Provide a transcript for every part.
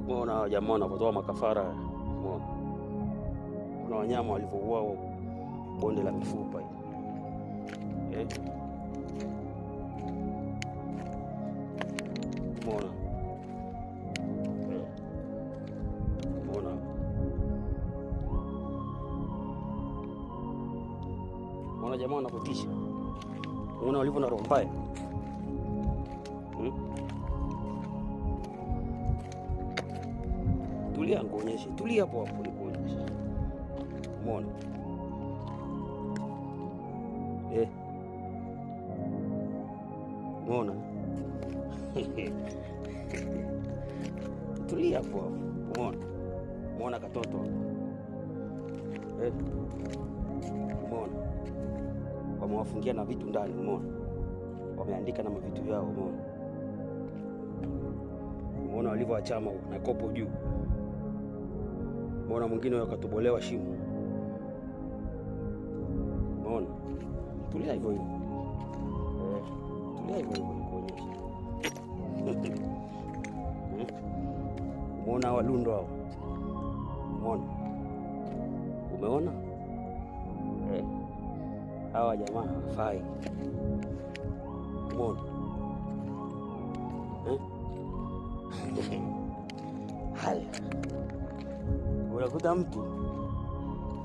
Unaona jamaa wanapotoa makafara, unaona. Kuna wanyama walivyouawa bonde la mifupa hii. Unaona. Unaona. Unaona jamaa wanapotisha. Unaona walivyo na roho mbaya. Tulia ngoonyeshe. Tulia hapo hapo nikuonyeshe. Umeona? Umeona? Tulia hapo hapo. Umeona? Umeona katoto hapo? Umeona? Wamewafungia na vitu ndani, umeona? Wameandika na mavitu yao, umeona? Umeona walivyoachama na kopo juu. Umeona mwingine wakatobolewa shimo. Umeona? Tulia hivyo hivyo. Tulia hivyo hivyo nikuonyesha. Umeona walundo hao? Umeona? Umeona? Hawa jamaa hafai. Umeona? Haya. Unakuta mtu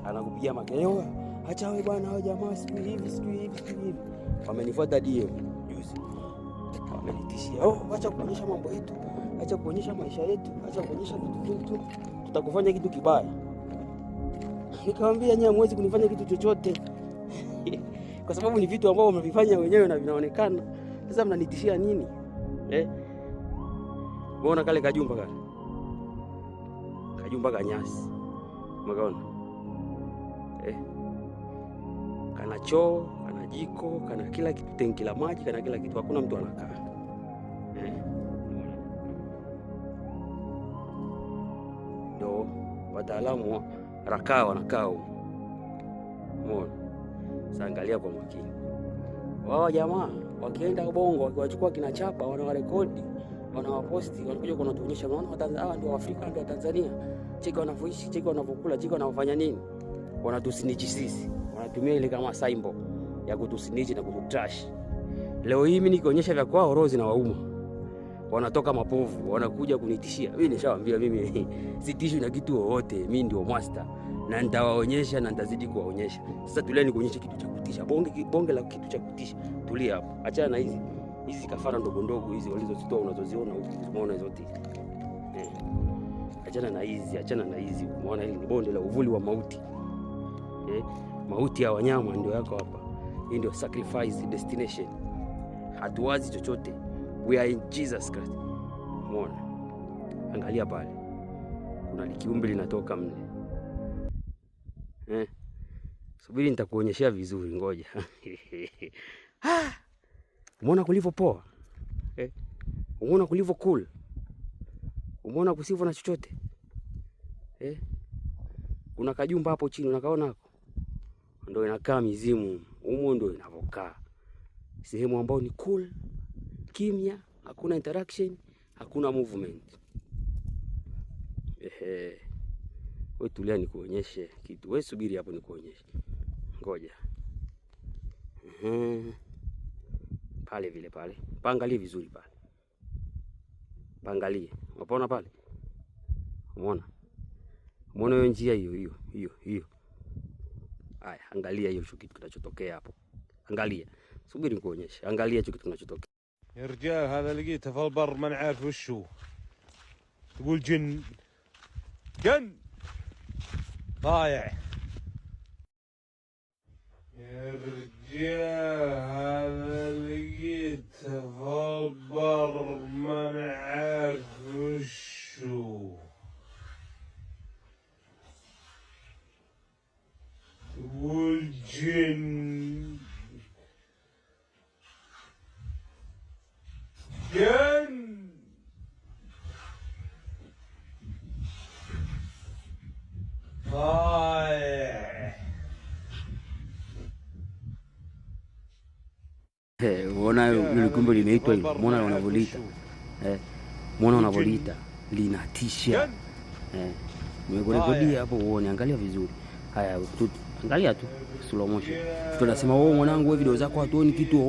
anakupigia makelele, acha wewe bwana, hao jamaa siku hivi. Wamenifuata DM juzi. Wamenitishia, acha kuonyesha mambo yetu, acha kuonyesha maisha yetu, acha kuonyesha vitu vyetu, tutakufanya kitu kibaya. Nikamwambia nyinyi hamwezi kunifanya kitu chochote. Kwa sababu ni vitu ambavyo mnavifanya wenyewe na vinaonekana. Sasa mnanitishia nini? Umeona kale kajumba kale? Kajumba kanyasi. Umeona? Kana choo, kana jiko, kana kila kitu, tenki la maji, kana kila kitu. Hakuna mtu anakaa. Ndio wataalamu wa rakaa wanakaa. Umeona? Sasa angalia kwa makini. Wao jamaa wakienda Bongo, wakiwachukua kinachapa, wanawarekodi, wanawaposti, wanakuja kunatuonyesha, unaona Watanzania ndio Afrika ndio Tanzania. Cheki wanavyoishi, cheki wanavyokula, cheki wanavyofanya nini. Wanatusinichi sisi. Wanatumia ile kama symbol ya kutusinichi na kututrash. Leo hii mimi nikionyesha vya kwao roho zinawauma. Wanatoka mapovu, wanakuja kunitishia. Mimi nishawaambia mimi sitishwi na kitu wowote, mimi ndio master. Na nitawaonyesha na nitazidi kuwaonyesha. Sasa tulia nikuonyeshe kitu cha kutisha. Bonge la kitu cha kutisha. Tulia hapo. Achana na hizi kafara ndogo ndogo hizi walizozitoa unazoziona huko. Umeona zote. Achana na hizi. Umeona hili ni bonde la uvuli wa mauti. Mauti ya wanyama ndio yako hapa. Hii ndio sacrifice destination. Hatuwazi chochote. We are in Jesus Christ. Umeona? Angalia pale. Kuna likiumbe linatoka mle. Subiri nitakuonyeshia vizuri, ngoja. Umeona kulivyopoa? Umeona kulivyo cool? Umeona kusivyo na chochote? Kuna kajumba hapo chini unakaona hapo? Ndio inakaa mizimu. Humo ndio inavokaa. Sehemu ambayo ni cool, kimya, hakuna interaction, hakuna movement. Wewe tulia nikuonyeshe kitu. Wewe subiri hapo nikuonyeshe. Ngoja. Pale vile pale. Paangalie vizuri pale. Paangalie. Unaona pale? Umeona? Umeona hiyo njia hiyo. Haya, angalia hiyo kitu kinachotokea hapo. Angalia. Subiri nikuonyeshe. Angalia hicho kitu kinachotokea. يا رجال هذا لقيته في البر ما نعرف وش هو. تقول جن ضايع. يا رجال هذا لقيته في البر ما نعرف وش هو. تقول جن Unaona yule kumbe limeitwa hilo. Umeona wanavolita. Umeona wanavolita. linatisha. Nimekurekodia hapo uone, angalia vizuri. Haya, angalia tu slow motion. Tunasema wewe mwanangu, wewe video zako hatuoni kitu.